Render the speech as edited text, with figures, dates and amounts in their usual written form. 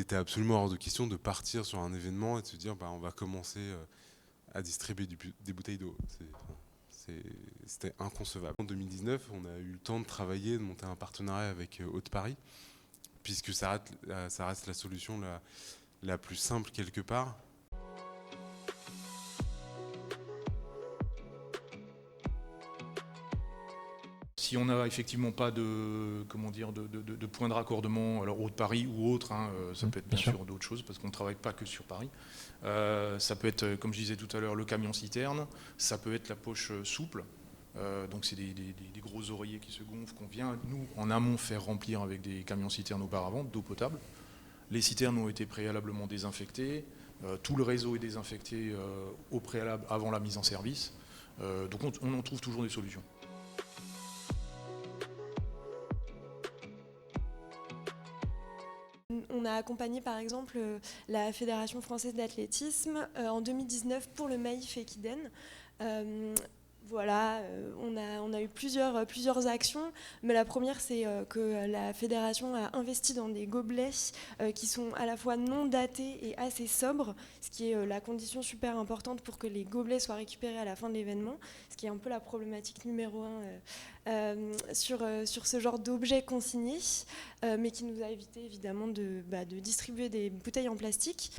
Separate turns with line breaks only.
était absolument hors de question de partir sur un événement et de se dire on va commencer à distribuer des bouteilles d'eau. C'était inconcevable. En 2019, on a eu le temps de travailler, de monter un partenariat avec Haute-Paris, puisque ça reste la solution la plus simple quelque part.
Si on n'a effectivement pas de point de raccordement, alors Haute-Paris ou autre, ça peut être bien sûr d'autres choses, parce qu'on ne travaille pas que sur Paris. Ça peut être, comme je disais tout à l'heure, le camion-citerne, ça peut être la poche souple. Donc c'est des gros oreillers qui se gonflent, qu'on vient, nous, en amont, faire remplir avec des camions-citernes auparavant, d'eau potable. Les citernes ont été préalablement désinfectées, tout le réseau est désinfecté au préalable, avant la mise en service. Donc on en trouve toujours des solutions.
On a accompagné par exemple la Fédération française d'athlétisme en 2019 pour le Maïf Equiden. Voilà, on a eu plusieurs actions, mais la première c'est que la fédération a investi dans des gobelets qui sont à la fois non datés et assez sobres, ce qui est la condition super importante pour que les gobelets soient récupérés à la fin de l'événement, ce qui est un peu la problématique numéro 1 sur ce genre d'objets consignés, mais qui nous a évité évidemment de distribuer des bouteilles en plastique.